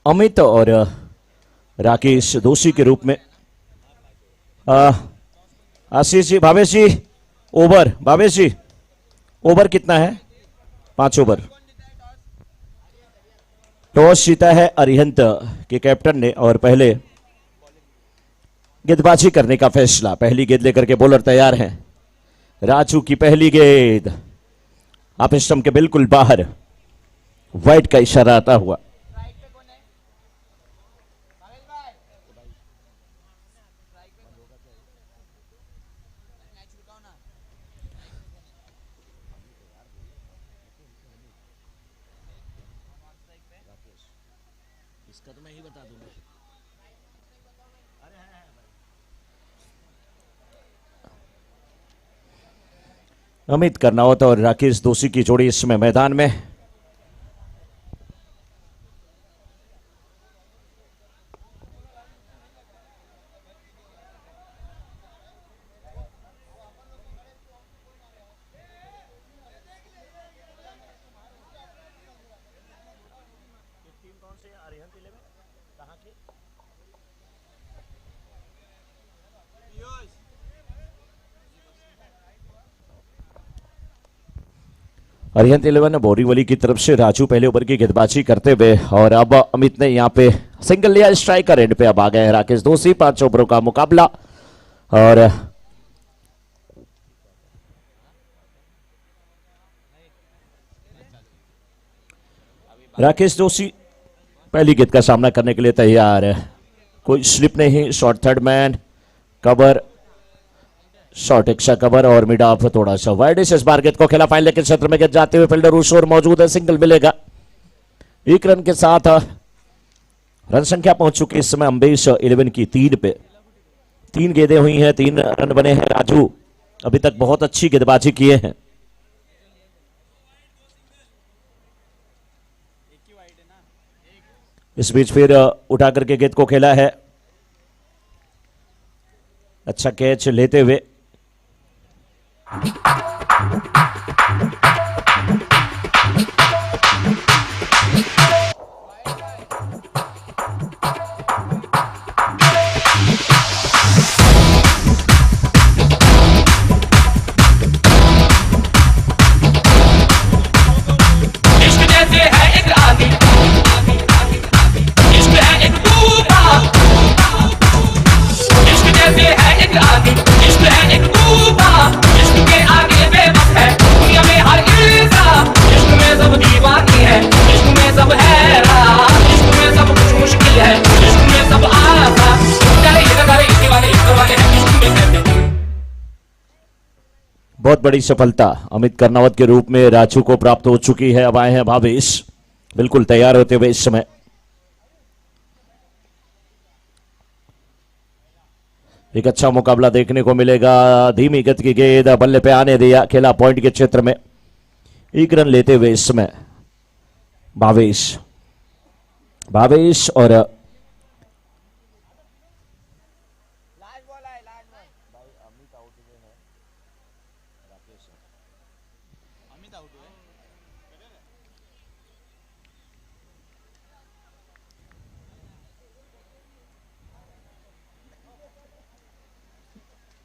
अमित और राकेश दोषी के रूप में। आशीष जी, भावेश जी, ओवर, भावेश जी ओवर कितना है? 5 ओवर। टॉस जीता है अरिहंत के कैप्टन ने और पहले गेंदबाजी करने का फैसला। पहली गेंद लेकर के बॉलर तैयार हैं। राजू की पहली गेंद आप स्टंप के बिल्कुल बाहर, वाइड का इशारा आता हुआ। इसका तो मैं ही बता दूंगा। अमित करनावत और राकेश दोषी की जोड़ी इस समय मैदान में। अरिहंत 11 बोरीवली की तरफ से राजू पहले ओवर की गेंदबाजी करते हुए और अब अमित ने यहां पे सिंगल लिया। स्ट्राइकर एंड पे अब आ गए राकेश दोषी। 5 ओवरों का मुकाबला और राकेश दोषी पहली गेंद का सामना करने के लिए तैयार है। कोई स्लिप नहीं, short third man, cover, short extra cover और मिड ऑफ थोड़ा सा वाइड। इस बार गेंद को खेला फाइन लेकिन क्षेत्र में गेंद जाते हुए फील्डर उशोर मौजूद है। सिंगल मिलेगा। 1 रन के साथ रन संख्या पहुंच चुकी इस समय अम्बेश 11 की 3 पे। 3 गेंदें हुई हैं, 3 रन बने हैं। राजू अभी तक बहुत अच्छी गेंदबाजी किए हैं। इस बीच फिर उठा करके गेंद को खेला है, अच्छा कैच लेते हुए। बहुत बड़ी सफलता अमित करनावत के रूप में राजू को प्राप्त हो चुकी है। अब आए हैं भावेश बिल्कुल तैयार होते हुए। इस समय एक अच्छा मुकाबला देखने को मिलेगा। धीमी गति की गेंद बल्ले पे आने दिया, खेला पॉइंट के क्षेत्र में। 1 रन लेते हुए इस समय भावेश और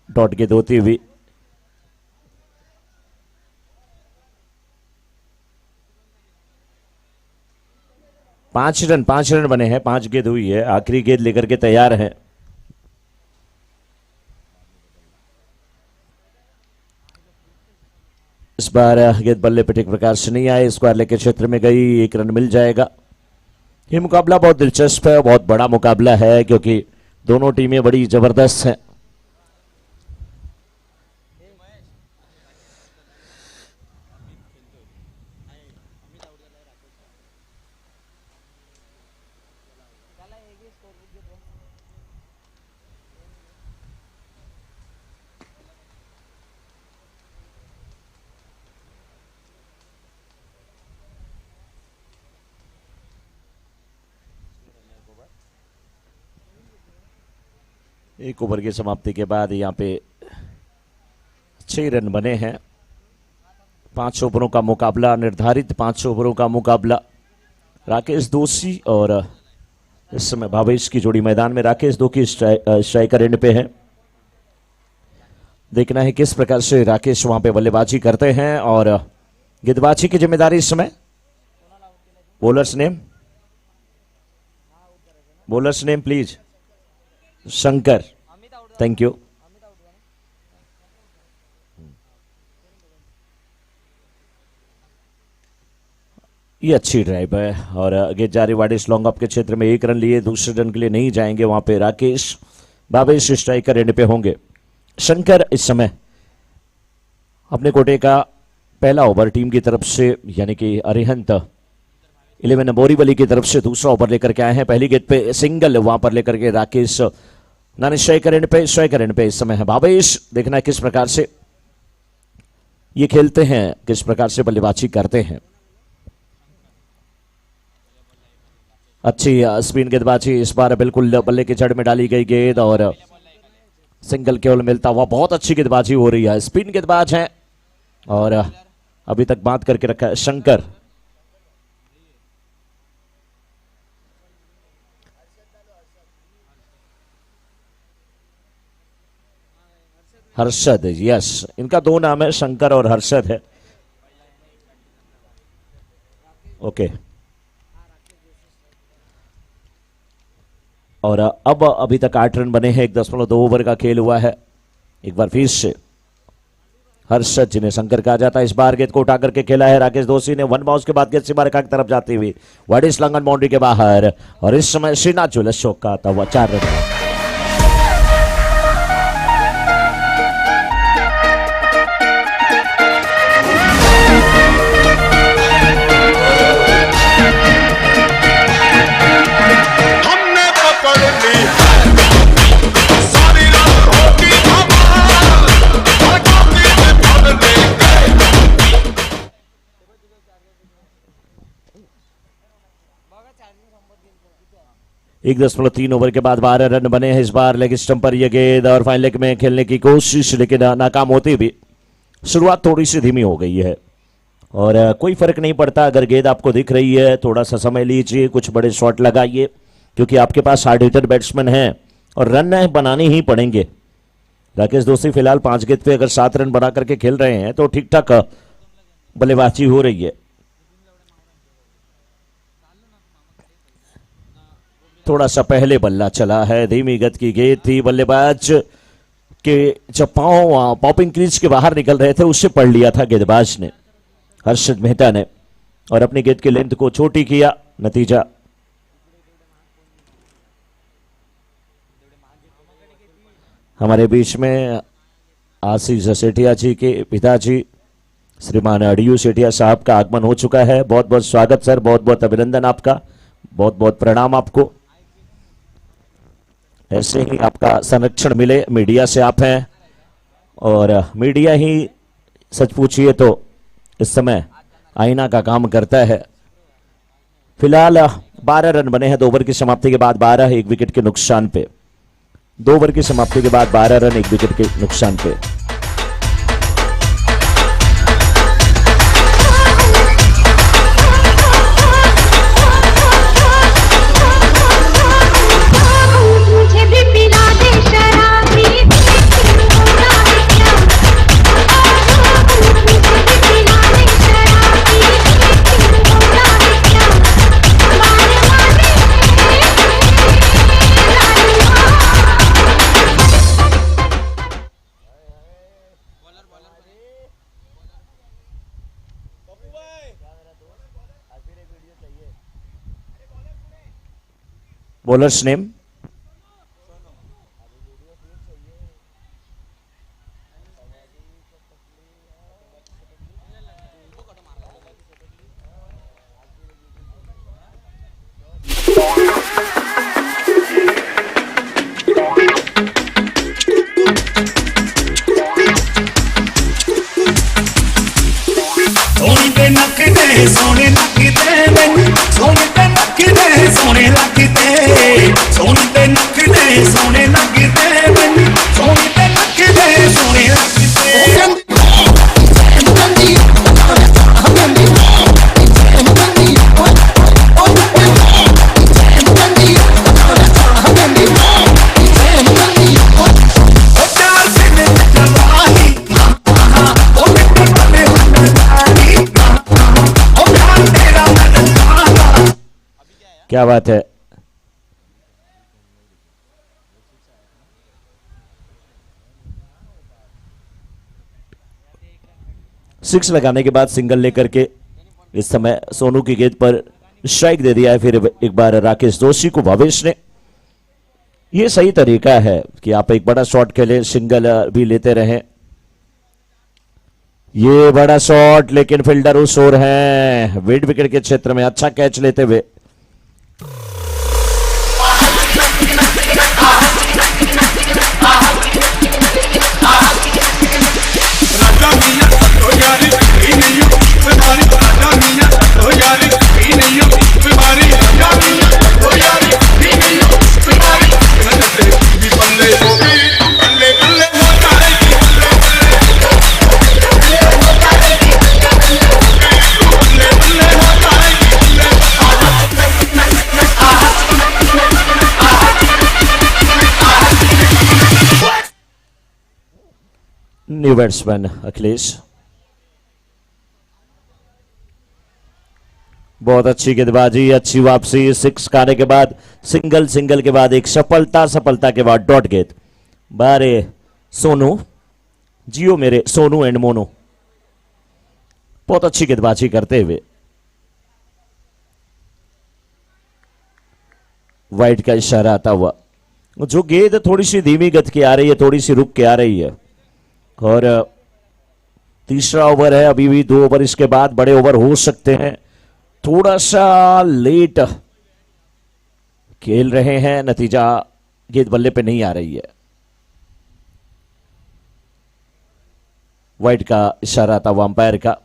डॉट गेंद होती हुई। पांच रन बने हैं, 5 गेंद हुई है। आखिरी गेंद लेकर के तैयार है। इस बार गेंद बल्ले पे ठीक प्रकार से नहीं आए, स्क्वायर लेके क्षेत्र में गई, 1 रन मिल जाएगा। ये मुकाबला बहुत दिलचस्प है, बहुत बड़ा मुकाबला है क्योंकि दोनों टीमें बड़ी जबरदस्त हैं। एक ओवर की समाप्ति के बाद यहाँ पे 6 रन बने हैं। 5 ओवरों का मुकाबला निर्धारित, 5 ओवरों का मुकाबला। राकेश दोषी और इस समय भावेश की जोड़ी मैदान में, राकेश दो की स्ट्राइकर एंड पे है। देखना है किस प्रकार से राकेश वहां पे बल्लेबाजी करते हैं और गेंदबाजी की जिम्मेदारी इस समय bowlers name please. Shankar, thank you. ये अच्छी ड्राइव है और गेंद जा रही वाडिस लॉन्ग ऑफ के क्षेत्र में, 1 रन लिए, दूसरे रन के लिए नहीं जाएंगे वहां पे राकेश। भावेश स्ट्राइकर एंड पे होंगे। शंकर इस समय अपने कोटे का पहला ओवर टीम की तरफ से यानी कि अरिहंत 11 बोरीवली की तरफ से दूसरा ओवर लेकर के आए हैं। पहली गेंद पे सिंगल वहां पर लेकर के राकेश नानी स्ट्राइकर एंड पे इस समय है भावेश। देखना है किस प्रकार से ये खेलते हैं, किस प्रकार से बल्लेबाजी करते हैं। अच्छी स्पिन गेंदबाजी इस बार, बिल्कुल बल्ले की जड़ में डाली गई गेंद और सिंगल केवल मिलता हुआ। बहुत अच्छी गेंदबाजी हो रही है, स्पिन गेंदबाज हैं और अभी तक बात करके रखा है शंकर। हर्षद, यस, इनका 2 नाम है, शंकर और हर्षद है। ओके, और अब अभी तक 8 रन बने हैं, 1.2 ओवर का खेल हुआ है। एक बार फिर से हर्षद जिन्हें शंकर कहा जाता है, इस बार गेंद को उठा करके खेला है राकेश दोषी ने। 1 बाउंस के बाद गेंद सीमा रेखा की तरफ जाती हुई वाडिस लंगन बाउंड्री के बाहर और इस समय श्रीनाथ ज्वेलर्स चौक का आता हुआ 4 रन। एक 1.3 ओवर के बाद 12 रन बने हैं। इस बार लेग स्टंप पर यह गेंद और फाइन लेग में खेलने की कोशिश, लेकिन नाकाम होती भी। शुरुआत थोड़ी सी धीमी हो गई है और कोई फर्क नहीं पड़ता अगर गेंद आपको दिख रही है, थोड़ा सा समय लीजिए, कुछ बड़े शॉट लगाइए, क्योंकि आपके पास हार्ड हिटर बैट्समैन हैं और रन बनाने ही पड़ेंगे। राकेश दोषी फिलहाल 5 गेंद पे अगर 7 रन बना करके खेल रहे हैं तो ठीक ठाक बल्लेबाजी हो रही है। थोड़ा सा पहले बल्ला चला है, धीमी गति की गेंद थी, बल्लेबाज के जब पांव पॉपिंग क्रीज के बाहर निकल रहे थे उससे पढ़ लिया था गेंदबाज ने, हर्षद मेहता ने, और अपनी गेंद की लेंथ को छोटी किया। नतीजा हमारे बीच में आशीष सेठिया जी के पिताजी श्रीमान अडियू सेठिया साहब का आगमन हो चुका है। बहुत बहुत स्वागत सर, बहुत बहुत अभिनंदन आपका, बहुत बहुत प्रणाम आपको। ऐसे ही आपका संरक्षण मिले, मीडिया से आप हैं और मीडिया ही सच पूछिए तो इस समय आईना का काम करता है। फिलहाल 12 रन बने हैं 2 ओवर की समाप्ति के बाद, 12 1 विकेट के नुकसान पे। 2 ओवर की समाप्ति के बाद 12 रन 1 विकेट के नुकसान पे। बॉलर्स नेम सोने लगते मैनू, सोने ते लगते, सोने लगते, सोने ते लगते, सोने लगते मैनू, सोने ते लगते, सोने लगते। क्या बात है। सिक्स लगाने के बाद सिंगल लेकर के इस समय सोनू की गेंद पर स्ट्राइक दे दिया है। फिर एक बार राकेश जोशी को भवेश ने। ये सही तरीका है कि आप एक बड़ा शॉट खेलें, सिंगल भी लेते रहें। ये बड़ा शॉट, लेकिन फील्डर उस ओर हैं मिड विकेट के क्षेत्र में, अच्छा कैच लेते हुए। न्यू बैट्समैन अखिलेश, बहुत अच्छी गेंदबाजी, अच्छी वापसी। सिक्स खाने के बाद सिंगल, सिंगल के बाद एक सफलता, सफलता के बाद डॉट गेंद। बारे सोनू, जियो मेरे सोनू एंड मोनू, बहुत अच्छी गेंदबाजी करते हुए। वाइड का इशारा आता हुआ। जो गेंद थोड़ी सी धीमी गति की आ रही है, थोड़ी सी रुक के आ रही है। और तीसरा ओवर है, अभी भी 2 ओवर इसके बाद बड़े ओवर हो सकते हैं। थोड़ा सा लेट खेल रहे हैं, नतीजा गेंद बल्ले पे नहीं आ रही है। वाइड का इशारा था अंपायर का।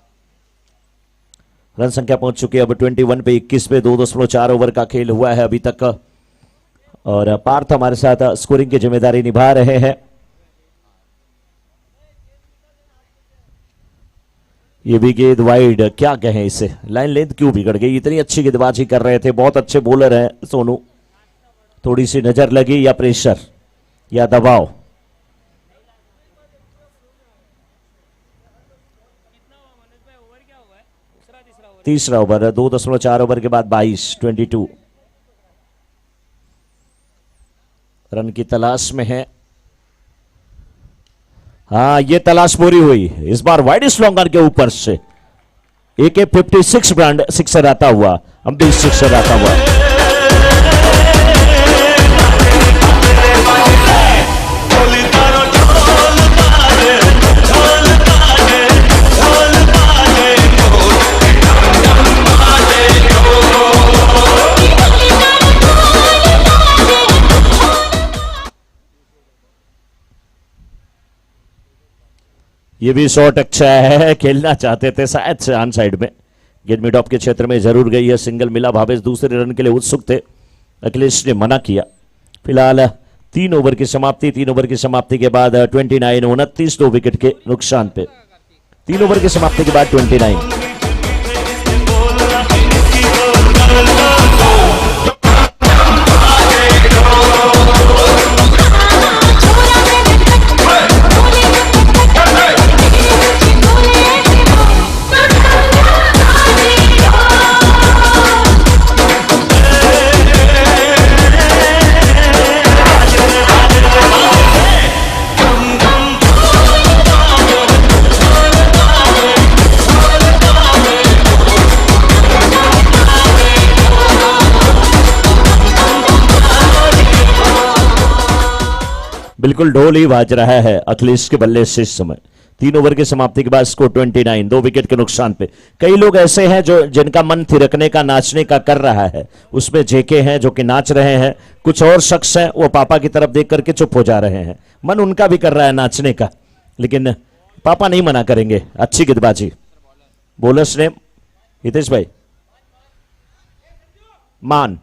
रन संख्या पहुंच चुकी है अब 21 पे 21 पे 2.4 ओवर का खेल हुआ है अभी तक। और पार्थ हमारे साथ स्कोरिंग की जिम्मेदारी निभा रहे हैं। ये भी गेंद वाइड, क्या कहें इसे, लाइन लेंथ क्यों बिगड़ गई। इतनी अच्छी गेंदबाजी कर रहे थे, बहुत अच्छे बॉलर हैं सोनू। थोड़ी सी नजर लगी या प्रेशर या दबाव। तीसरा ओवर 2.4 ओवर के बाद 22 रन की तलाश में है। हाँ, ये तलाश पूरी हुई। इस बार वाइड स्लॉन्गर के ऊपर से AK-56 ब्रांड सिक्सर आता हुआ, अम्बी सिक्सर आता हुआ। ये भी शॉट अच्छा है, खेलना चाहते थे शायद से ऑन साइड में। गेंद मिड ऑफ के क्षेत्र में जरूर गई है, सिंगल मिला। भावेश दूसरे रन के लिए उत्सुक थे, अखिलेश ने मना किया। फिलहाल 3 ओवर की समाप्ति। 3 ओवर की समाप्ति के बाद 29 2 विकेट के नुकसान पे। 3 ओवर की समाप्ति के बाद 29। बिल्कुल ढोल ही बाज रहा है अखिलेश के बल्ले से इस समय। 3 ओवर की समाप्ति के बाद स्कोर 29, 2 विकेट के नुकसान पे। कई लोग ऐसे हैं जो जिनका मन थिरकने का, नाचने का कर रहा है। उसमें जेके हैं जो कि नाच रहे हैं, कुछ और शख्स हैं वो पापा की तरफ देख करके चुप हो जा रहे हैं। मन उनका भी कर रहा है नाचने का, लेकिन पापा नहीं मना करेंगे। अच्छी गेंदबाजी बोलर्स ने। हितेश भाई, मन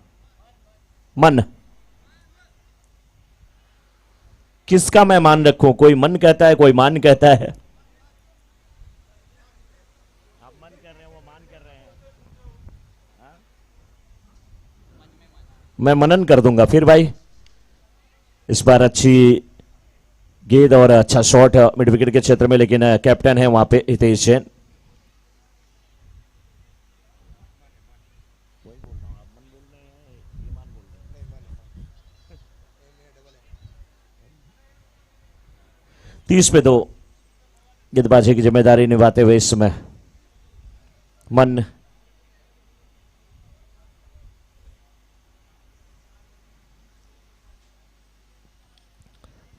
किसका मैं मान रखूं? कोई मन कहता है, कोई मान कहता है। आप मन कर रहे हैं, वो मान कर रहे हैं। मैं मनन कर दूंगा फिर भाई। इस बार अच्छी गेंद और अच्छा शॉट मिड विकेट के क्षेत्र में, लेकिन कैप्टन है वहां पे हितेश जैन। 30 पे 2 गेंदबाजी की जिम्मेदारी निभाते हुए इस समय मन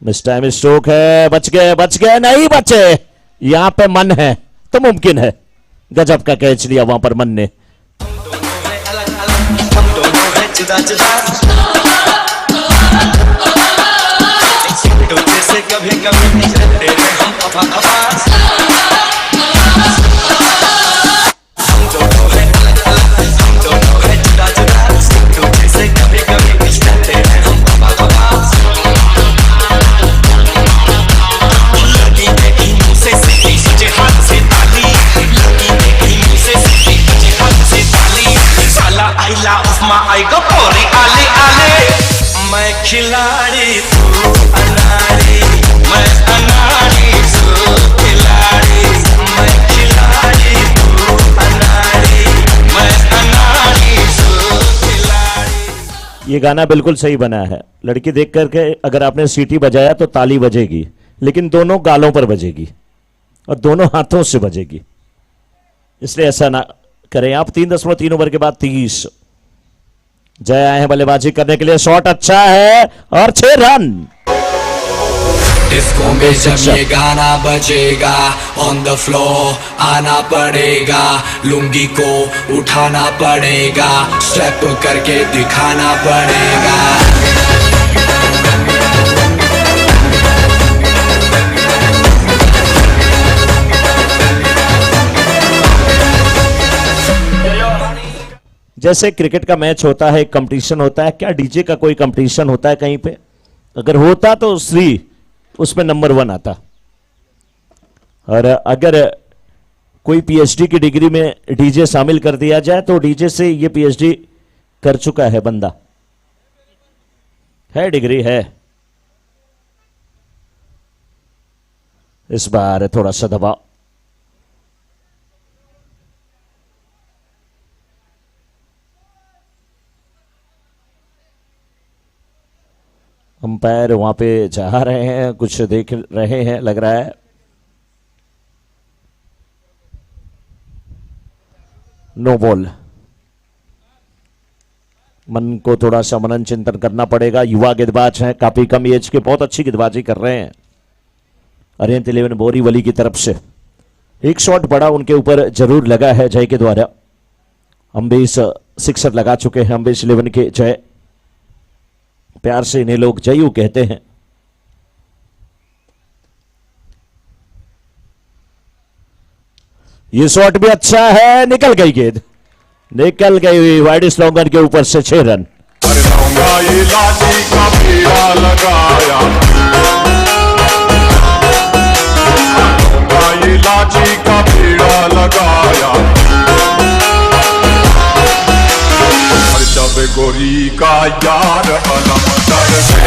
मिस टाइम स्ट्रोक है, बच गए नहीं बचे, यहां पे मन है तो मुमकिन है। गजब का कैच लिया वहां पर मन ने। हम दोनों हैं जुदा जुदा, जैसे कभी कभी रहते हैं हम अपा अपा। हम दोनों हैं अलग अलग, हम दोनों हैं जुदा जुदा, जैसे कभी कभी रहते हैं हम अपा अपा। लगी देखी मुँह से सीधी, सजे हाथ से ताली, लगी देखी मुँह से सीधी, सजे हाथ से ताली। साला आइला उफमा आई गो पोरी आले आले। मैं खिलाड़ी तू अनाड़ी, मैं अनाड़ी तू खिलाड़ी। मैं खिलाड़ी तू अनाड़ी, मैं अनाड़ी तू खिलाड़ी। ये गाना बिल्कुल सही बना है। लड़की देख करके अगर आपने सीटी बजाया तो ताली बजेगी, लेकिन दोनों गालों पर बजेगी और दोनों हाथों से बजेगी, इसलिए ऐसा ना करें आप। 3.3 ओवर के बाद 30। जय आए हैं बल्लेबाजी करने के लिए, शॉट अच्छा है और 6 रन। डिस्को में जब ये गाना बजेगा, ऑन द फ्लोर आना पड़ेगा, लुंगी को उठाना पड़ेगा, स्टेप करके दिखाना पड़ेगा। जैसे क्रिकेट का मैच होता है, एक कंपटीशन होता है, क्या डीजे का कोई कंपटीशन होता है कहीं पे? अगर होता तो श्री उसमें नंबर 1 आता। और अगर कोई पीएचडी की डिग्री में डीजे शामिल कर दिया जाए तो डीजे से ये पीएचडी कर चुका है बंदा, है डिग्री है। इस बार थोड़ा सा दबाव, अंपायर वहां पे जा रहे हैं, कुछ देख रहे हैं लग रहा है। No ball. मन को थोड़ा सा मनन चिंतन करना पड़ेगा। युवा गेंदबाज हैं, काफी कम एज के, बहुत अच्छी गेंदबाजी कर रहे हैं। अरिहंत 11 बोरीवली की तरफ से एक शॉट बड़ा उनके ऊपर जरूर लगा है जय के द्वारा। अम्बेश सिक्सर लगा चुके हैं, अम्बेश 11 के जय, प्यार से इन्हें लोग जयू कहते हैं। ये शॉट भी अच्छा है, निकल गई गेंद, निकल गई वाइड स्लोंगर के ऊपर से 6 रन। ये लाठी का पेड़ा लगाया, ये लाठी का पेड़ा लगाया, जब गोरी का यार अलम दर से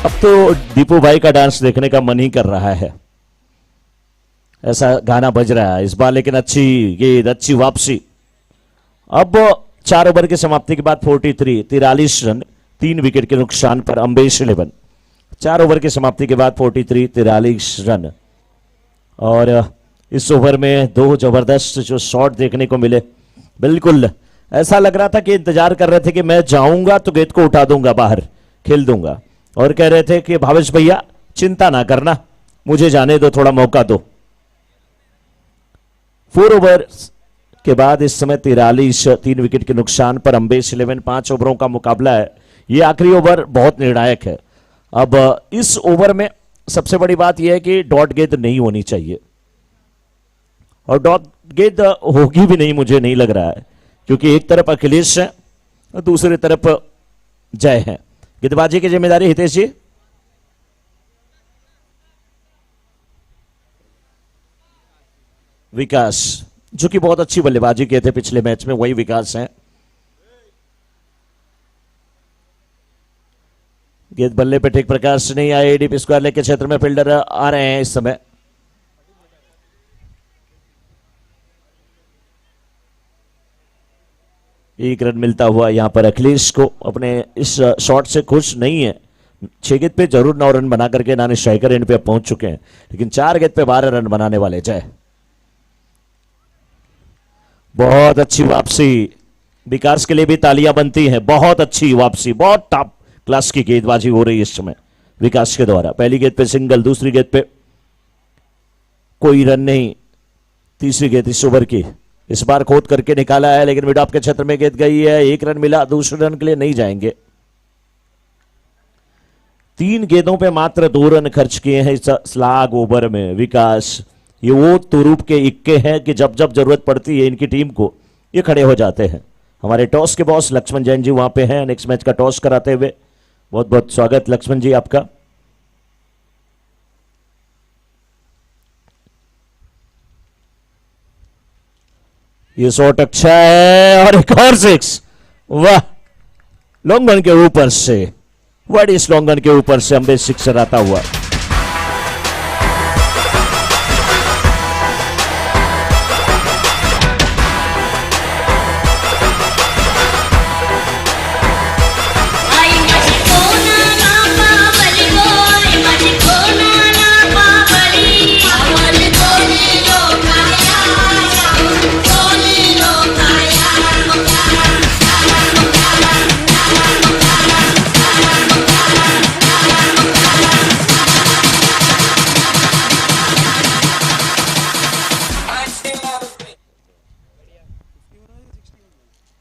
अब तो दीपू भाई का डांस देखने का मन ही कर रहा है, ऐसा गाना बज रहा है इस बार। लेकिन अच्छी गेंद, अच्छी वापसी। अब 4 ओवर की समाप्ति के बाद 43 रन, 3 विकेट के नुकसान पर अम्बेश 11। 4 ओवर की समाप्ति के बाद 43 रन। और इस ओवर में 2 जबरदस्त जो शॉट देखने को मिले, बिल्कुल ऐसा लग रहा था कि इंतजार कर रहे थे कि मैं जाऊंगा तो गेंद को उठा दूंगा, बाहर खेल दूंगा, और कह रहे थे कि भावेश भैया चिंता ना करना, मुझे जाने दो, थोड़ा मौका दो। 4 ओवर के बाद इस समय 43, 3 विकेट के नुकसान पर अम्बेश 11। 5 ओवरों का मुकाबला है, ये आखिरी ओवर बहुत निर्णायक है। अब इस ओवर में सबसे बड़ी बात यह है कि डॉट गेंद नहीं होनी चाहिए, और डॉट गेंद होगी भी नहीं, मुझे नहीं लग रहा है, क्योंकि एक तरफ अखिलेश है और दूसरी तरफ जय है। गेंदबाजी की जिम्मेदारी हितेश जी। विकास, जो कि बहुत अच्छी बल्लेबाजी किए थे पिछले मैच में, वही विकास हैं। गेंद बल्ले पे ठीक प्रकार से नहीं आए, डीप स्क्वायर लेग के क्षेत्र में फील्डर आ रहे हैं इस समय। एक रन मिलता हुआ यहाँ पर अखिलेश को। अपने इस शॉट से खुश नहीं है। 6 गेंद पे जरूर 9 रन बना करके नानी स्ट्राइकर एंड पे पहुंच चुके हैं, लेकिन 4 गेंद पे 12 रन बनाने वाले। जय, बहुत अच्छी वापसी, विकास के लिए भी तालियां बनती हैं। बहुत अच्छी वापसी, बहुत टॉप क्लास की गेंदबाजी हो रही है इस समय विकास के द्वारा। पहली गेंद पे सिंगल, दूसरी गेंद पे कोई रन नहीं, तीसरी गेंद इस ओवर की इस बार खोद करके निकाला है, लेकिन मिड ऑफ के क्षेत्र में गेंद गई है। 1 रन मिला, दूसरे रन के लिए नहीं जाएंगे। 3 गेंदों पे मात्र 2 रन खर्च किए हैं इस स्लाग ओवर में विकास। ये वो तुरूप के इक्के हैं कि जब जब जरूरत पड़ती है इनकी टीम को ये खड़े हो जाते हैं। हमारे टॉस के बॉस लक्ष्मण जैन जी वहां पे हैं नेक्स्ट मैच का टॉस कराते हुए। बहुत बहुत स्वागत लक्ष्मण जी आपका। ये शॉट अच्छा है और एक और 6। वाह, लॉन्ग रन के ऊपर से, वर्ड इस लॉन्ग रन के ऊपर से अंबे 6 आता हुआ।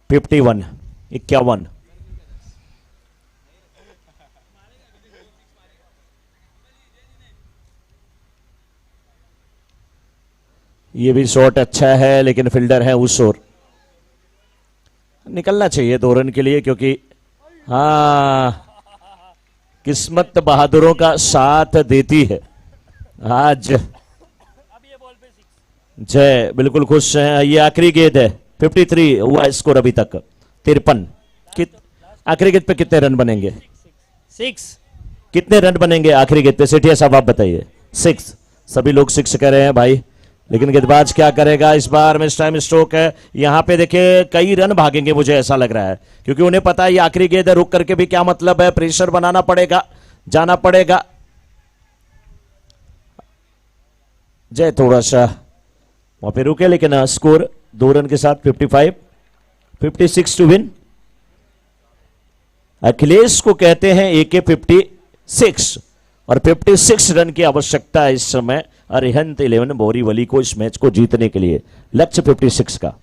$51 51। ये भी शॉट अच्छा है, लेकिन फील्डर है उस ओर। निकलना चाहिए 2 रन के लिए, क्योंकि हाँ, किस्मत बहादुरों का साथ देती है आज। जय बिल्कुल खुश हैं। ये आखिरी गेंद है, 53 हुआ स्कोर अभी तक। 53। आखिरी गेंद पे कितने रन बनेंगे? 6। कितने रन बनेंगे आखिरी गेंद पे? सेठिया साहब आप बताइए। 6। सभी लोग 6 कह रहे हैं भाई, लेकिन गेंदबाज क्या करेगा इस बार? मिस टाइम स्ट्रोक है यहां पे। देखिए कई रन भागेंगे मुझे ऐसा लग रहा है, क्योंकि उन्हें पता है ये आखिरी गेंद है। रुक करके भी क्या मतलब है? प्रेशर बनाना पड़ेगा, जाना पड़ेगा। जय थोड़ा सा वहां पे रुके, लेकिन स्कोर 2 रन के साथ 56 टू विन। अखिलेश को कहते हैं AK 56 और 56 रन की आवश्यकता है इस समय अरिहंत 11 बोरीवली को इस मैच को जीतने के लिए। लक्ष्य 56 का।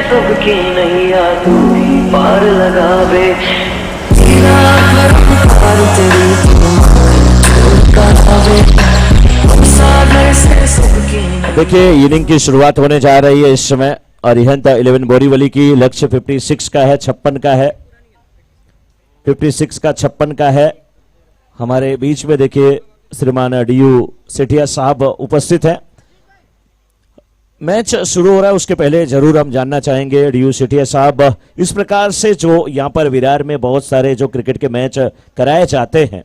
सबकी नैया तू पार लगावे। देखिए इनिंग की शुरुआत होने जा रही है इस समय अरिहंत 11 बोरीवली की। लक्ष्य 56 का है, 56 का है, 56 का 56 का है। हमारे बीच में देखिए श्रीमान DU सेठिया साहब उपस्थित हैं। मैच शुरू हो रहा है उसके पहले जरूर हम जानना चाहेंगे DU सेठिया साहब, इस प्रकार से जो यहाँ पर विरार में बहुत सारे जो क्रिकेट के मैच कराए जाते हैं,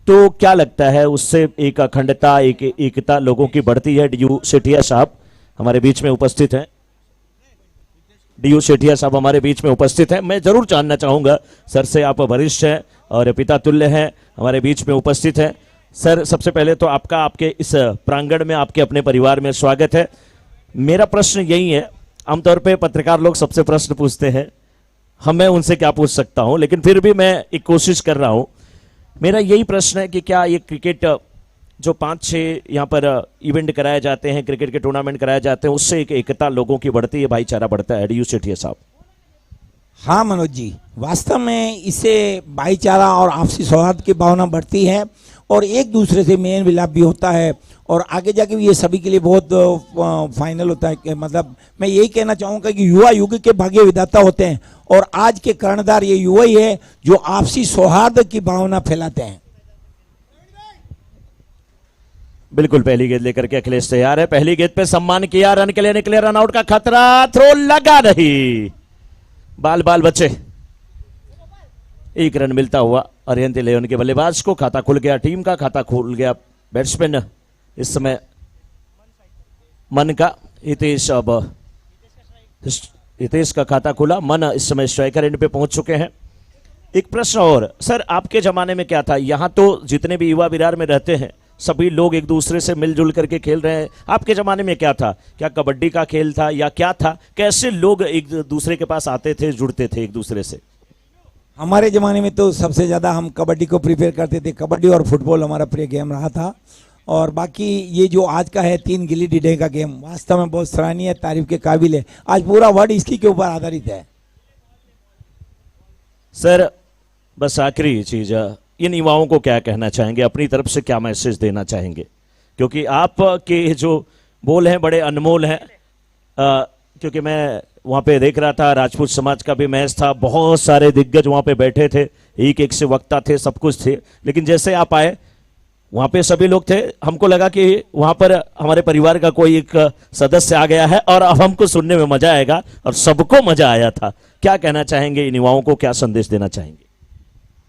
तो क्या लगता है उससे एक अखंडता, एक एकता लोगों की बढ़ती है? DU सेठिया साहब हमारे बीच में उपस्थित हैं। DU सेठिया साहब हमारे बीच में उपस्थित हैं। मैं जरूर जानना चाहूंगा सर से, आप वरिष्ठ हैं और पिता तुल्य हैं, हमारे बीच में उपस्थित हैं। सर, सबसे पहले तो आपका आपके इस प्रांगण में आपके अपने परिवार में स्वागत है। मेरा प्रश्न यही है, आमतौर पे पत्रकार लोग सबसे प्रश्न पूछते हैं, मैं उनसे क्या पूछ सकता हूं, लेकिन फिर भी मैं एक कोशिश कर रहा हूं। मेरा यही प्रश्न है कि क्या ये क्रिकेट जो 5-6 यहाँ पर इवेंट कराए जाते हैं, क्रिकेट के टूर्नामेंट कराए जाते हैं, उससे एक एकता लोगों की बढ़ती है, भाईचारा बढ़ता है। डीयू सेठिया साहब। हाँ मनोज जी, वास्तव में इससे भाईचारा और आपसी सौहार्द की भावना बढ़ती है और एक दूसरे से मेल मिलाप भी होता है और आगे जाके भी ये सभी के लिए बहुत फाइनल होता है कि मतलब मैं यही कहना चाहूँगा कि युवा युग के भाग्य विधाता होते हैं और आज के कर्णधार ये युवा ही है जो आपसी सौहार्द की भावना फैलाते हैं। बिल्कुल, पहली गेंद लेकर के अखिलेश तैयार है। पहली गेंद पे सम्मान किया, रन के लिए निकले, रन आउट का खतरा, थ्रो लगा नहीं, बाल बाल बचे। एक रन मिलता हुआ अरिहंत इलेवन के बल्लेबाज को, खाता खुल गया, टीम का खाता खुल गया। बैट्समैन इस समय मन का हितेश, अब हितेश का खाता खुला, मन इस समय स्ट्राइकर एंड पे पहुंच चुके हैं। एक प्रश्न और सर, आपके जमाने में क्या था? यहां तो जितने भी युवा विरार में रहते हैं सभी लोग एक दूसरे से मिलजुल करके खेल रहे हैं। आपके जमाने में क्या था? क्या कबड्डी का खेल था या क्या था? कैसे लोग एक दूसरे के पास आते थे, जुड़ते थे एक दूसरे से? हमारे ज़माने में तो सबसे ज़्यादा हम कबड्डी को प्रिपेयर करते थे। कबड्डी और फुटबॉल हमारा प्रिय गेम रहा था और बाकी ये जो आज का है 3 गिल्ली डंडे का गेम वास्तव में बहुत सराहनीय, तारीफ के काबिल है। आज पूरा वर्ल्ड इसकी के ऊपर आधारित है। सर, बस आखिरी चीज, इन युवाओं को क्या कहना चाहेंगे, अपनी तरफ से क्या मैसेज देना चाहेंगे? क्योंकि आपके जो बोल हैं बड़े अनमोल हैं। क्योंकि मैं वहाँ पे देख रहा था, राजपूत समाज का भी मैच था, बहुत सारे दिग्गज वहाँ पे बैठे थे, एक एक से वक्ता थे, सब कुछ थे, लेकिन जैसे आप आए वहाँ पे सभी लोग थे, हमको लगा कि वहाँ पर हमारे परिवार का कोई एक सदस्य आ गया है और अब हमको सुनने में मजा आएगा और सबको मजा आया था। क्या कहना चाहेंगे इन युवाओं को, क्या संदेश देना चाहेंगे?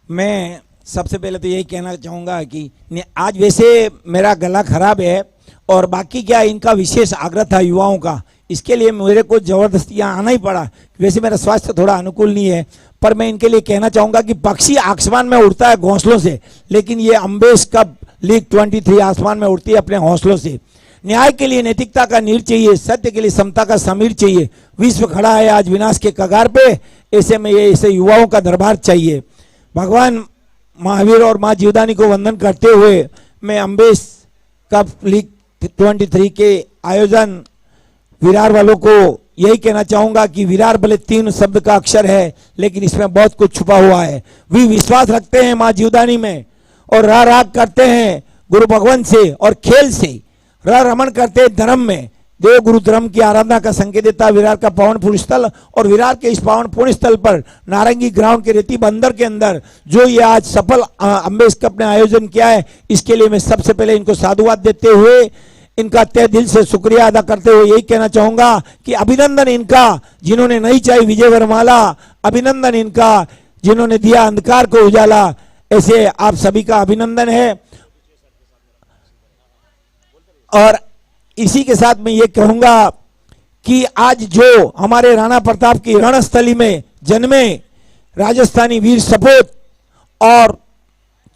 मैं सबसे पहले तो यही कहना चाहूँगा कि आज वैसे मेरा गला खराब है और बाकी क्या इनका विशेष आग्रह था युवाओं का, इसके लिए मेरे को ज़बरदस्ती यहाँ आना ही पड़ा। वैसे मेरा स्वास्थ्य थोड़ा अनुकूल नहीं है, पर मैं इनके लिए कहना चाहूँगा कि पक्षी आसमान में उड़ता है घोंसलों से, लेकिन ये अम्बेश कप लीग 23 आसमान में उड़ती है अपने हौसलों से। न्याय के लिए नैतिकता का नीर चाहिए, सत्य के लिए समता का समीर चाहिए। विश्व खड़ा है आज विनाश के कगार पे, ऐसे में ये ऐसे युवाओं का दरबार चाहिए। भगवान महावीर और माँ जीवदानी को वंदन करते हुए मैं अम्बेश कप लीग 23 के आयोजन विरार वालों को यही कहना चाहूँगा कि विरार भले 3 शब्द का अक्षर है, लेकिन इसमें बहुत कुछ छुपा हुआ है। वे विश्वास रखते हैं माँ जीवदानी में और राग करते हैं गुरु भगवान से और खेल से रमन करते हैं धर्म में। देव गुरु धर्म की आराधना का संकेत देता है विरार का पावन पुण्य स्थल, और विरार के इस पावन पुण्य स्थल पर नारंगी ग्राउंड के रेती बंदर के अंदर जो ये आज सफल अम्बेश कप ने आयोजन किया है, इसके लिए मैं सबसे पहले इनको साधुवाद देते हुए इनका तहे दिल से शुक्रिया अदा करते हुए यही कहना चाहूंगा कि अभिनंदन इनका जिन्होंने नहीं चाही विजय वरमाला, अभिनंदन इनका जिन्होंने दिया अंधकार को उजाला। ऐसे आप सभी का अभिनंदन है। और इसी के साथ मैं ये कहूंगा कि आज जो हमारे राणा प्रताप की रणस्थली में जन्मे राजस्थानी वीर सपूत और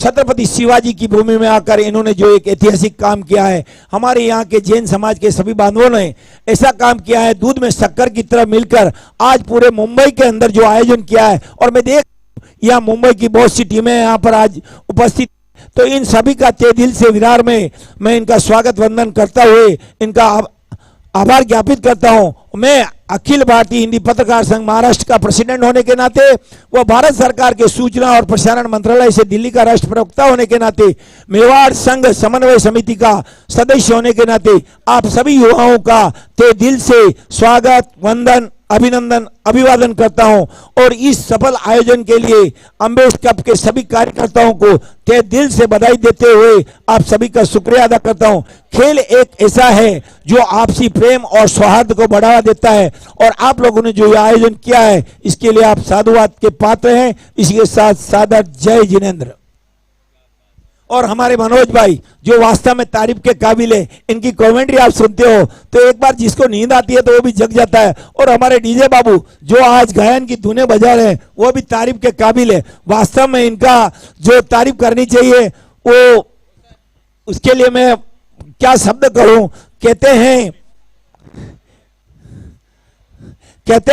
छत्रपति शिवाजी की भूमि में आकर इन्होंने जो एक ऐतिहासिक काम किया है, हमारे यहाँ के जैन समाज के सभी बांधवों ने ऐसा काम किया है, दूध में शक्कर की तरह मिलकर आज पूरे मुंबई के अंदर जो आयोजन किया है। और मैं देख यहाँ मुंबई की बहुत सी टीमें यहाँ पर आज उपस्थित, तो इन सभी का तहे दिल से विरार में मैं इनका स्वागत वंदन करता हुए इनका आभार ज्ञापित करता हूं। मैं अखिल भारतीय हिंदी पत्रकार संघ महाराष्ट्र का प्रेसिडेंट होने के नाते व भारत सरकार के सूचना और प्रसारण मंत्रालय से दिल्ली का राष्ट्र प्रवक्ता होने के नाते, मेवाड़ संघ समन्वय समिति का सदस्य होने के नाते आप सभी युवाओं का तहे दिल से स्वागत वंदन अभिनंदन अभिवादन करता हूं और इस सफल आयोजन के लिए अम्बेश कप के सभी कार्यकर्ताओं को तहे दिल से बधाई देते हुए आप सभी का शुक्रिया अदा करता हूं। खेल एक ऐसा है जो आपसी प्रेम और सौहार्द को बढ़ावा देता है और आप लोगों ने जो आयोजन किया है इसके लिए आप साधुवाद के पात्र हैं। इसी के साथ सादर जय जिनेंद्र। और हमारे मनोज भाई जो वास्तव में तारीफ के काबिल है, इनकी कमेंट्री आप सुनते हो तो एक बार जिसको नींद आती है तो वो भी जग जाता है। और हमारे डीजे बाबू जो आज गायन की धुनें बजा रहे हैं वो भी तारीफ के काबिल है। वास्तव में इनका जो तारीफ करनी चाहिए वो, उसके लिए मैं क्या शब्द कहूं। कहते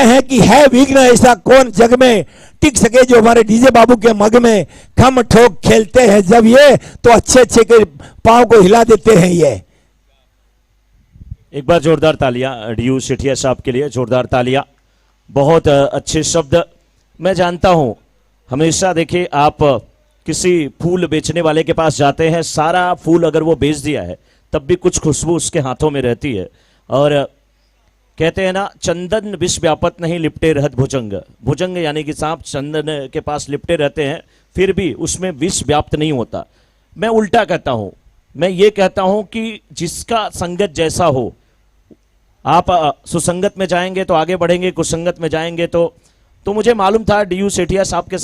हैं कि है विघ्न ऐसा कौन जग में टिक सके जो हमारे डीजे बाबू के मग में खम ठोक खेलते हैं जब ये, तो अच्छे अच्छे के पांव को हिला देते हैं ये। एक बार जोरदार तालियां डीयू सेठिया साहब के लिए, जोरदार तालियां। बहुत अच्छे शब्द। मैं जानता हूं हमेशा देखिए आप किसी फूल बेचने वाले के पास जाते हैं, सारा फूल अगर वो बेच दिया है तब भी कुछ खुशबू उसके हाथों में रहती है। और कहते हैं ना, चंदन विष व्यापत नहीं लिपटे रहत भुजंग। भुजंग यानी कि सांप चंदन के पास लिपटे रहते हैं फिर भी उसमें विष व्याप्त नहीं होता। मैं उल्टा कहता हूं, मैं ये कहता हूं कि जिसका संगत जैसा हो, आप सुसंगत में जाएंगे तो आगे बढ़ेंगे, कुसंगत में जाएंगे तो मुझे मालूम था डीयू सेठिया साहब के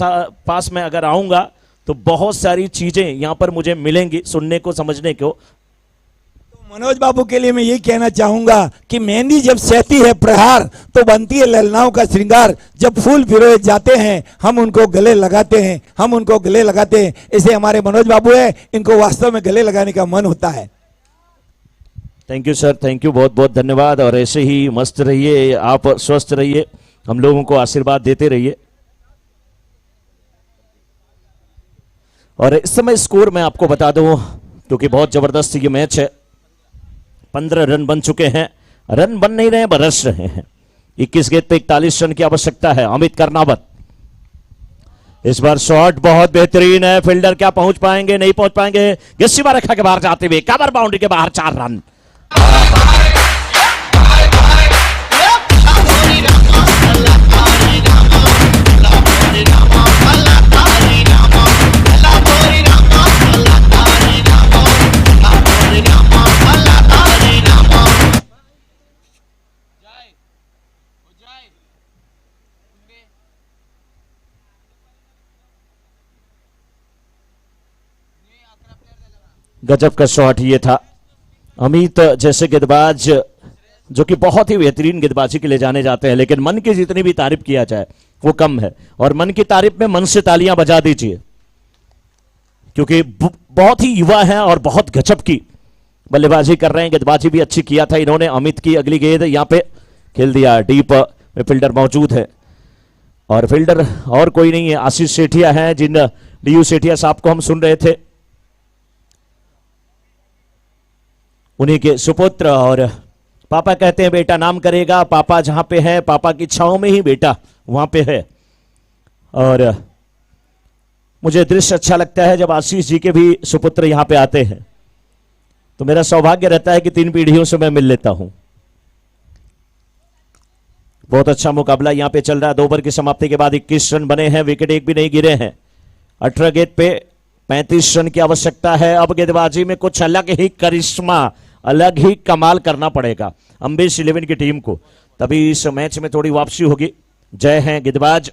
पास में अगर आऊंगा तो बहुत सारी चीजें यहां पर मुझे मिलेंगी सुनने को, समझने को। मनोज बाबू के लिए मैं ये कहना चाहूंगा कि मेहंदी जब सहती है प्रहार तो बनती है ललनाओं का श्रृंगार। जब फूल पिरोए जाते हैं हम उनको गले लगाते हैं, हम उनको गले लगाते हैं। ऐसे हमारे मनोज बाबू है, इनको वास्तव में गले लगाने का मन होता है। Thank you sir, thank you, बहुत बहुत धन्यवाद। और ऐसे ही मस्त रहिए, आप स्वस्थ रहिए, हम लोगों को आशीर्वाद देते रहिए। और इस समय स्कोर मैं आपको बता दूं क्योंकि बहुत जबरदस्त ये मैच है। 15 रन बन चुके हैं, रन बन नहीं रहे बरस रहे हैं। 21 गेंद पे 41 रन की आवश्यकता है। अमित कर्नावत इस बार शॉट बहुत बेहतरीन है। फील्डर क्या पहुंच पाएंगे, नहीं पहुंच पाएंगे। गिस्सीमा रेखा के बाहर जाते हुए कवर बाउंड्री के बाहर 4 रन। गजब का शॉट ये था। अमित जैसे गेंदबाज जो कि बहुत ही बेहतरीन गेंदबाजी के लिए जाने जाते हैं, लेकिन मन की जितनी भी तारीफ किया जाए वो कम है। और मन की तारीफ में मन से तालियां बजा दीजिए क्योंकि बहुत ही युवा हैं और बहुत गजब की बल्लेबाजी कर रहे हैं। गेंदबाजी भी अच्छी किया था इन्होंने। अमित की अगली गेंद यहां पे खेल दिया, डीप में फील्डर मौजूद है और फील्डर और कोई नहीं है, आशीष सेठिया हैं जिन डीयू सेठिया साहब को हम सुन रहे थे, उन्हीं के सुपुत्र। और पापा कहते हैं बेटा नाम करेगा, पापा जहां पे है पापा की छांव में ही बेटा वहां पे है। और मुझे दृश्य अच्छा लगता है जब आशीष जी के भी सुपुत्र यहां पे आते हैं तो मेरा सौभाग्य रहता है कि 3 पीढ़ियों से मैं मिल लेता हूं। बहुत अच्छा मुकाबला यहां पे चल रहा है। 2 ओवर की समाप्ति के बाद 21 रन बने हैं, विकेट एक भी नहीं गिरे हैं। 18 गेंद पे 35 रन की आवश्यकता है। अब गेंदबाजी में कुछ अलग ही करिश्मा, अलग ही कमाल करना पड़ेगा अम्बेश 11 की टीम को, तभी इस मैच में थोड़ी वापसी होगी। जय हैं गेंदबाज,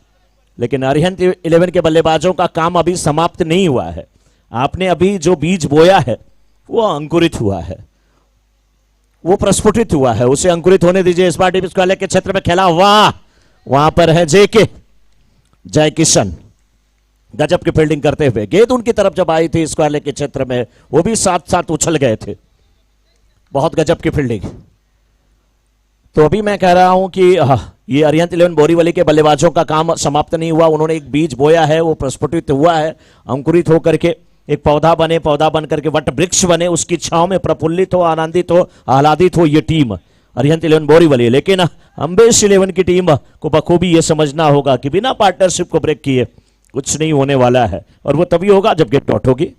लेकिन अरिहंत 11 के बल्लेबाजों का काम अभी समाप्त नहीं हुआ है। आपने अभी जो बीज बोया है वो अंकुरित हुआ है, वो प्रस्फुटित हुआ है, उसे अंकुरित होने दीजिए। इस बार डीप स्क्वायर के क्षेत्र में खेला, वाह, वहां पर है जेके जय किशन, गजब की फील्डिंग करते हुए। गेंद उनकी तरफ जब आई थी स्क्वायर के क्षेत्र में वो भी साथ साथ उछल गए थे, बहुत गजब की फील्डिंग। तो अभी मैं कह रहा हूं कि ये अरिहंत 11 बोरीवली के बल्लेबाजों का काम समाप्त नहीं हुआ। उन्होंने एक बीज बोया है, वो प्रस्फुटित हुआ है, अंकुरित होकर के एक पौधा बने, पौधा बन करके वट वृक्ष बने, उसकी छांव में प्रफुल्लित हो, आनंदित हो, आह्लादित हो ये टीम अरिहंत 11 बोरीवली। लेकिन अम्बेश 11 की टीम को बखूबी ये समझना होगा कि बिना पार्टनरशिप को ब्रेक किए कुछ नहीं होने वाला है, और वो तभी होगा जब गेंद डॉट होगी।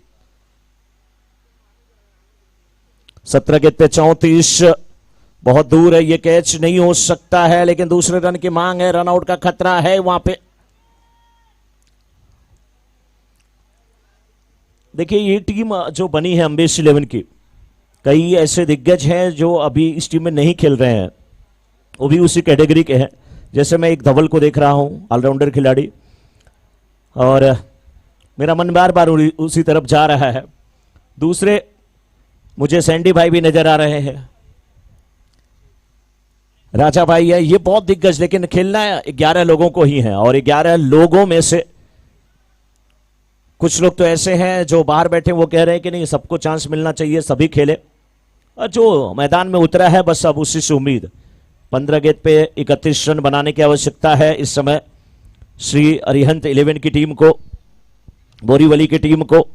17 गेंद पे 34, बहुत दूर है, ये कैच नहीं हो सकता है, लेकिन दूसरे रन की मांग है, रन आउट का खतरा है वहां पे। देखिए ये टीम जो बनी है अम्बेश 11 की, कई ऐसे दिग्गज हैं जो अभी इस टीम में नहीं खेल रहे हैं, वो भी उसी कैटेगरी के हैं। जैसे मैं एक धवल को देख रहा हूं, ऑलराउंडर खिलाड़ी, और मेरा मन बार बार उसी तरफ जा रहा है। दूसरे मुझे सैंडी भाई भी नजर आ रहे हैं, राजा भाई है, ये बहुत दिग्गज, लेकिन खेलना 11 लोगों को ही है और 11 लोगों में से कुछ लोग तो ऐसे हैं जो बाहर बैठे वो कह रहे हैं कि नहीं सबको चांस मिलना चाहिए, सभी खेले, और जो मैदान में उतरा है बस अब उसी से उम्मीद। 15 गेंद पे 31 रन बनाने की आवश्यकता है इस समय श्री अरिहंत 11 की टीम को, बोरीवली की टीम को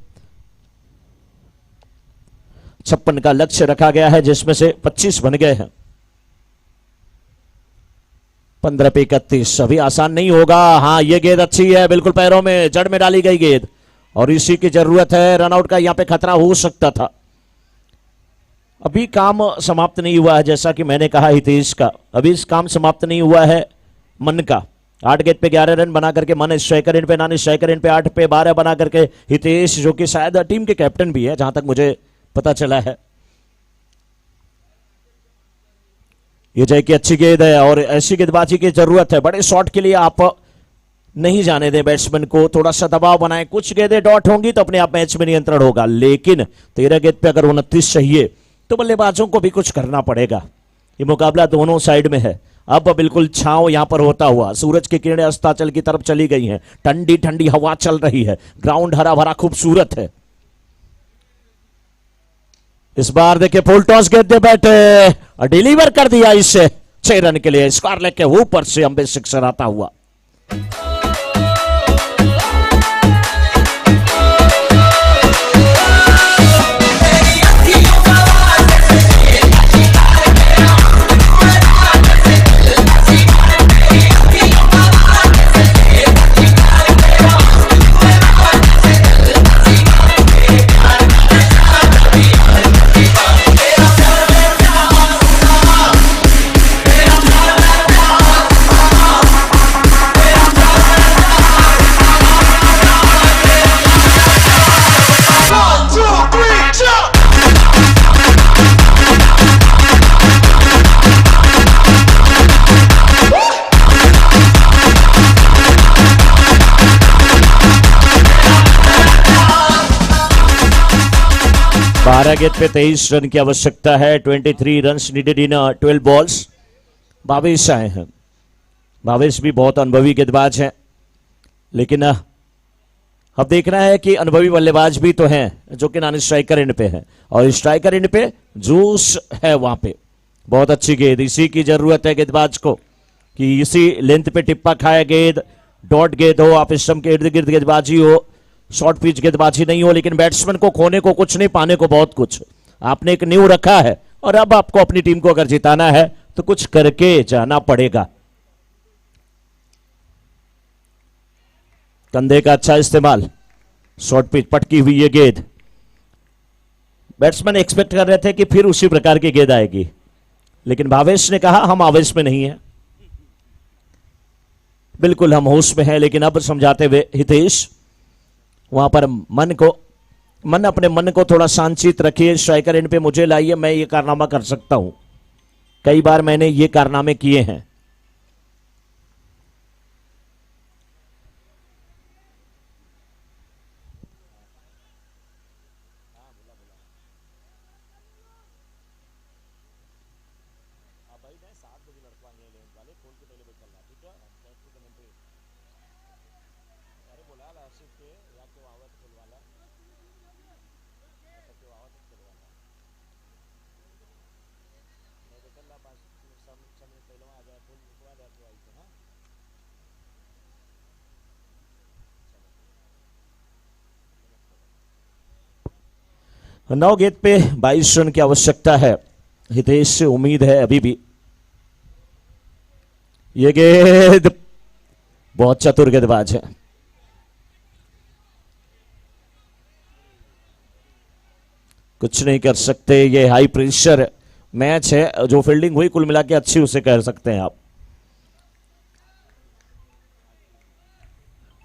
56 का लक्ष्य रखा गया है जिसमें से 25 बन गए हैं। 15 पे 31 अभी आसान नहीं होगा। हाँ ये गेंद अच्छी है, बिल्कुल पैरों में जड़ में डाली गई गेंद और इसी की जरूरत है। रनआउट का यहां पे खतरा हो सकता था। अभी काम समाप्त नहीं हुआ है, जैसा कि मैंने कहा हितेश का, अभी इस काम समाप्त नहीं हुआ है मन का। 8 गेंद पे 11 रन बना करके मन स्ट्राइकर एंड पे, नानी स्ट्राइकर एंड पे 8 पे 12 बना करके हितेश, जो कि शायद टीम के कैप्टन भी है जहां तक मुझे पता चला है। ये जय की अच्छी गेंद है और ऐसी गेंदबाजी की जरूरत है। बड़े शॉट के लिए आप नहीं जाने दें बैट्समैन को, थोड़ा सा दबाव बनाएं। कुछ गेंदें डॉट होंगी तो अपने आप मैच में नियंत्रण होगा, लेकिन 13 गेंद पे अगर 29 चाहिए तो बल्लेबाजों को भी कुछ करना पड़ेगा। ये मुकाबला दोनों साइड में है। अब बिल्कुल छांव यहां पर होता हुआ सूरज की किरणें अस्ताचल की तरफ चली गई हैं, ठंडी ठंडी हवा चल रही है, ग्राउंड हरा भरा खूबसूरत है। इस बार देखिए फुल टॉस गेंद बैठे और डिलीवर कर दिया इससे 6 रन के लिए। स्क्वायर लेग के ऊपर से अंबे सिक्सर आता हुआ। गेंद पे 23 रन की आवश्यकता है। 23 run needed in 12 balls. Bhavesh आए हैं, भावेश भी बहुत अनुभवी गेंदबाज हैं, लेकिन अब देखना है कि अनुभवी बल्लेबाज भी तो हैं जो कि नॉन स्ट्राइकर एंड पे हैं और स्ट्राइकर एंड पे जोश है वहां पे। बहुत अच्छी गेंद, इसी की जरूरत है गेंदबाज को कि इसी लेंथ पे टिप्पा खाए गेंद, डॉट गेंद हो, आप स्टंप के इर्द गिर्द गेंदबाजी हो, शॉर्ट पिच गेंदबाजी नहीं हो, लेकिन बैट्समैन को खोने को कुछ नहीं, पाने को बहुत कुछ। आपने एक नींव रखा है और अब आपको अपनी टीम को अगर जिताना है तो कुछ करके जाना पड़ेगा। कंधे का अच्छा इस्तेमाल, शॉर्ट पिच पटकी हुई ये गेंद। बैट्समैन एक्सपेक्ट कर रहे थे कि फिर उसी प्रकार की गेंद आएगी, लेकिन भावेश ने कहा हम आवेश में नहीं है, बिल्कुल हम होश में हैं। लेकिन अब समझाते हुए हितेश वहां पर अपने मन को थोड़ा शांतित रखिए। स्ट्राइकर एंड पे मुझे लाइए, मैं ये कारनामा कर सकता हूं, कई बार मैंने ये कारनामे किए हैं। नौ गेंद पे 22 रन की आवश्यकता है। हितेश से उम्मीद है अभी भी। ये गेंद बहुत चतुर गेंदबाज है, कुछ नहीं कर सकते। ये हाई प्रेशर मैच है, जो फील्डिंग हुई कुल मिला के अच्छी उसे कह सकते हैं आप।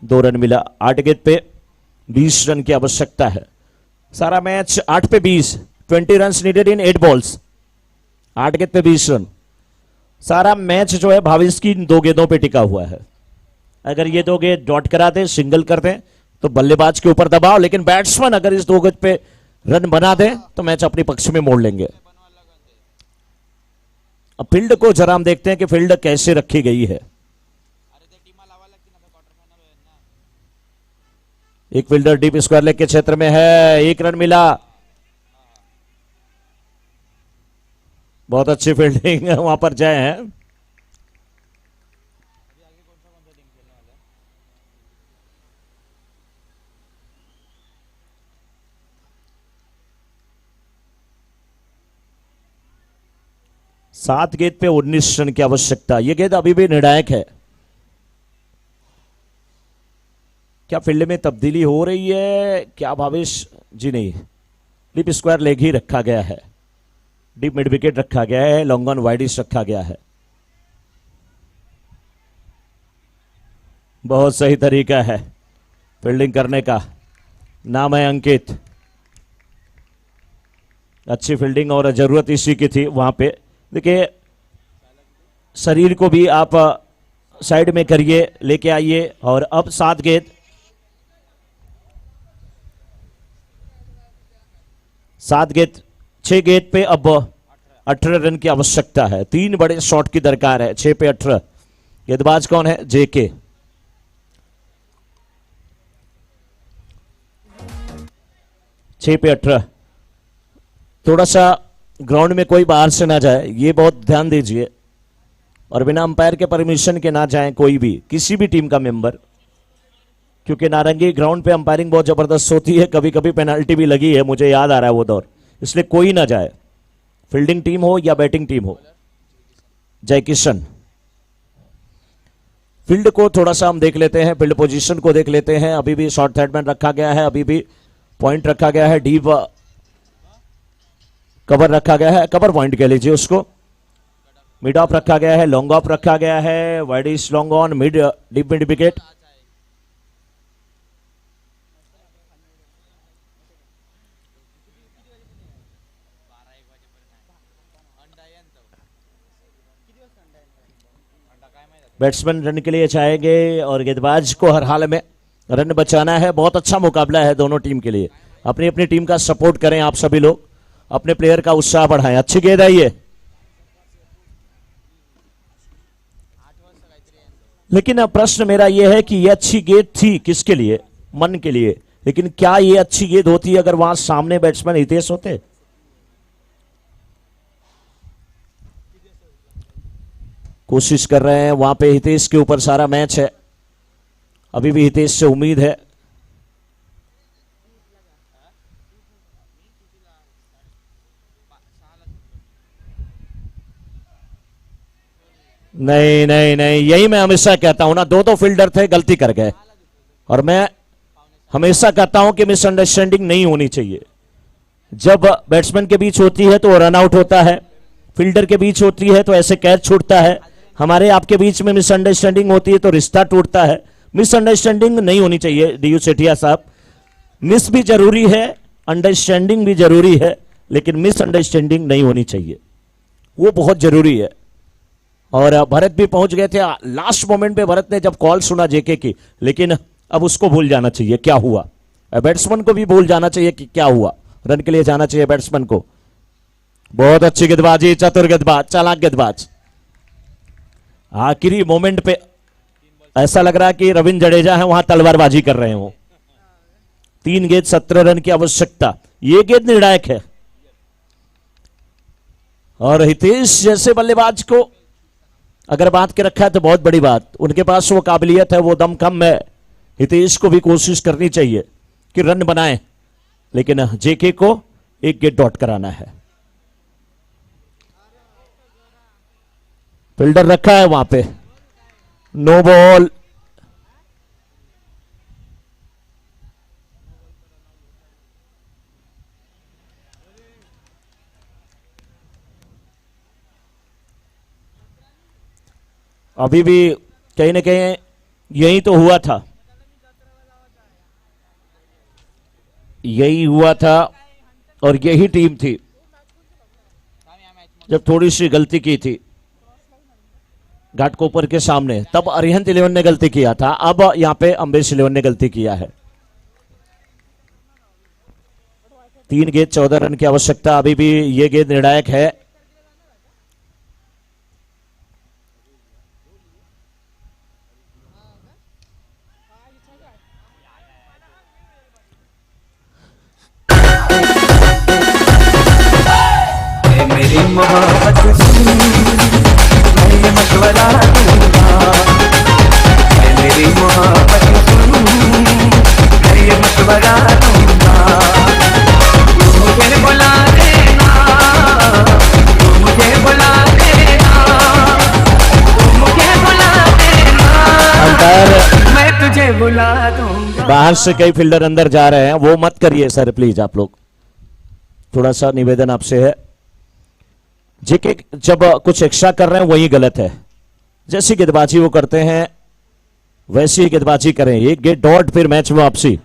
2 रन मिला। 8 गेंद पे 20 रन की आवश्यकता है। सारा मैच 8 पे 20, 20 रन नीडेड इन 8 बॉल्स। 8 गेंद पे 20 रन। सारा मैच जो है भावेश की 2 गेंदों पे टिका हुआ है। अगर ये 2 गेंद डॉट करा दे, सिंगल कर दें तो बल्लेबाज के ऊपर दबाव, लेकिन बैट्समैन अगर इस 2 गेंद पे रन बना दे तो मैच अपने पक्ष में मोड़ लेंगे। अब फील्ड को जरा हम देखते हैं कि फील्ड कैसे रखी गई है। एक फील्डर डीप स्क्वायर लेग के क्षेत्र में है, 1 रन मिला। बहुत अच्छी फील्डिंग वहां पर जय है। सात गेंद पे 19 रन की आवश्यकता। यह गेंद अभी भी निर्णायक है। क्या फील्ड में तब्दीली हो रही है क्या भावेश जी? नहीं, डीप स्क्वायर लेग ही रखा गया है, डीप मिड विकेट रखा गया है, लॉन्ग ऑन वाइडिश रखा गया है। बहुत सही तरीका है फील्डिंग करने का। नाम है अंकित। अच्छी फील्डिंग और जरूरत इसी की थी वहां पे। देखिए शरीर को भी आप साइड में करिए, लेके आइए। और अब 7 गेंद, 6 गेंद पे अब 18 रन की आवश्यकता है। 3 बड़े शॉट की दरकार है। 6 पे 18। गेंदबाज कौन है? जेके। छह पे 18। थोड़ा सा ग्राउंड में कोई बाहर से ना जाए, ये बहुत ध्यान दीजिए। और बिना अंपायर के परमिशन के ना जाए कोई भी, किसी भी टीम का मेंबर, क्योंकि नारंगी ग्राउंड पे अंपायरिंग बहुत जबरदस्त होती है। कभी कभी पेनाल्टी भी लगी है, मुझे याद आ रहा है वो दौर। इसलिए कोई ना जाए, फील्डिंग टीम हो या बैटिंग टीम हो। जय किशन। फील्ड को थोड़ा सा हम देख लेते हैं, फील्ड पोजीशन को देख लेते हैं। अभी भी शॉर्ट थर्ड मैन रखा गया है, अभी भी पॉइंट रखा गया है, डीप कवर रखा गया है। कवर पॉइंट कह लीजिए उसको। मिड ऑफ रखा गया है, लॉन्ग ऑफ रखा गया है, widish long on, mid deep mid wicket. Batsman run के लिए चाहेंगे और गेंदबाज को हर हाल में रन बचाना है। बहुत अच्छा मुकाबला है दोनों टीम के लिए। अपनी अपनी टीम का सपोर्ट करें आप सभी लोग, अपने प्लेयर का उत्साह बढ़ाएं। अच्छी गेंद है ये, लेकिन अब प्रश्न मेरा यह है कि यह अच्छी गेंद थी किसके लिए? मन के लिए। लेकिन क्या यह अच्छी गेंद होती अगर वहां सामने बैट्समैन हितेश होते? कोशिश कर रहे हैं वहां पे, हितेश के ऊपर सारा मैच है। अभी भी हितेश से उम्मीद है। नहीं नहीं नहीं, यही मैं हमेशा कहता हूं ना, दो फील्डर थे, गलती कर गए। और मैं हमेशा कहता हूं कि मिसअंडरस्टैंडिंग नहीं होनी चाहिए। जब बैट्समैन के बीच होती है तो रन आउट होता है, फील्डर के बीच होती है तो ऐसे कैच छूटता है। हमारे आपके बीच में मिसअंडरस्टैंडिंग होती है तो रिश्ता टूटता है। मिसअंडरस्टैंडिंग नहीं होनी चाहिए डीयू सेठिया साहब। मिस भी जरूरी है, अंडरस्टैंडिंग भी जरूरी है, लेकिन मिसअंडरस्टैंडिंग नहीं होनी चाहिए, वो बहुत जरूरी है। और भरत भी पहुंच गए थे लास्ट मोमेंट पे। भरत ने जब कॉल सुना जेके की, लेकिन अब उसको भूल जाना चाहिए क्या हुआ। बैट्समैन को भी भूल जाना चाहिए कि क्या हुआ। रन के लिए जाना चाहिए बैट्समैन को। बहुत अच्छी गेंदबाजी, चतुर गेंदबाज, चालाक गेंदबाज। आखिरी मोमेंट पे ऐसा लग रहा है कि रविंद्र जडेजा है वहां तलवारबाजी कर रहे हो। 3 गेंद 17 रन की आवश्यकता। ये गेंद निर्णायक है। और हितेश जैसे बल्लेबाज को अगर बात के रखा है तो बहुत बड़ी बात। उनके पास वो काबिलियत है, वो दम कम है। हितेश को भी कोशिश करनी चाहिए कि रन बनाए, लेकिन जेके को 1 गेंद डॉट कराना है। फील्डर रखा है वहां पे, नो बॉल। अभी भी कहीं ना कहीं यही तो हुआ था, यही हुआ था और यही टीम थी जब थोड़ी सी गलती की थी घाटकोपर के सामने। तब अरिहंत 11 ने गलती किया था, अब यहां पे अम्बेश 11 ने गलती किया है। 3 गेंद 14 रन की आवश्यकता, अभी भी ये गेंद निर्णायक है। मेरी मोहब्बत मैं ये मशवरा दूंगा, मेरी मोहब्बत मैं ये मशवरा दूंगा। तू मुझे बुला देना, तू मुझे बुला देना, तू मुझे बुला देना, अंपायर मैं तुझे बुला दूंगा। बाहर से कई फील्डर अंदर जा रहे हैं, वो मत करिए सर प्लीज। आप लोग थोड़ा सा निवेदन आपसे है, जेके जब कुछ एक्स्ट्रा कर रहे हैं वही गलत है। जैसी गेंदबाजी वो करते हैं वैसी ही गेंदबाजी करें। एक गेंद डॉट, फिर मैच में वापसी।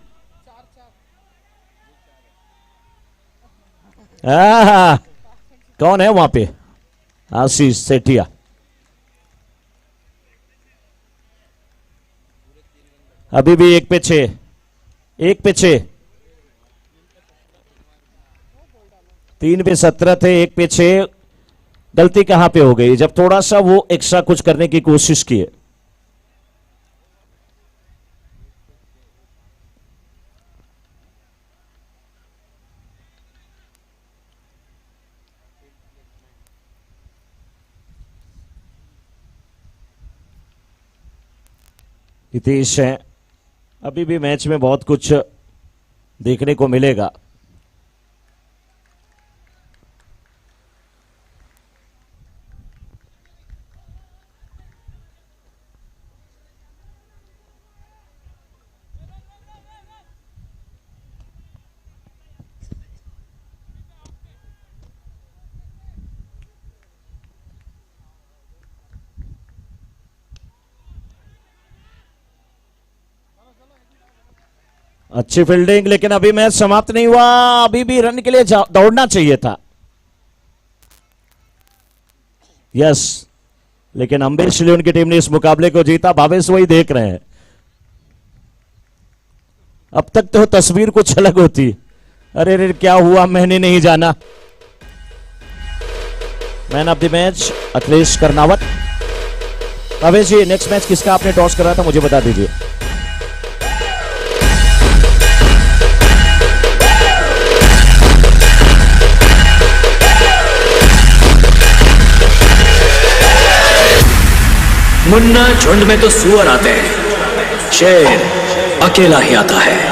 कौन है वहां पे? आशीष सेठिया। अभी भी 1 पे 6, 1 पे 6, 3 पे 17 थे, 1 पे 6। गलती कहां पे हो गई? जब थोड़ा सा वो एक्स्ट्रा कुछ करने की कोशिश की है। हितेश है, अभी भी मैच में बहुत कुछ देखने को मिलेगा। अच्छी फील्डिंग, लेकिन अभी मैच समाप्त नहीं हुआ। अभी भी रन के लिए दौड़ना चाहिए था। यस, लेकिन अम्बेश लियोन की टीम ने इस मुकाबले को जीता। भावेश वही देख रहे हैं। अब तक तो तस्वीर कुछ अलग होती। अरे रे क्या हुआ मैंने नहीं जाना। Man of the match Akhilesh Karnawat. Bhavesh ji, next match किसका आपने टॉस करा था मुझे बता दीजिए। मुन्ना झुंड में तो सुअर आते हैं, शेर अकेला ही आता है।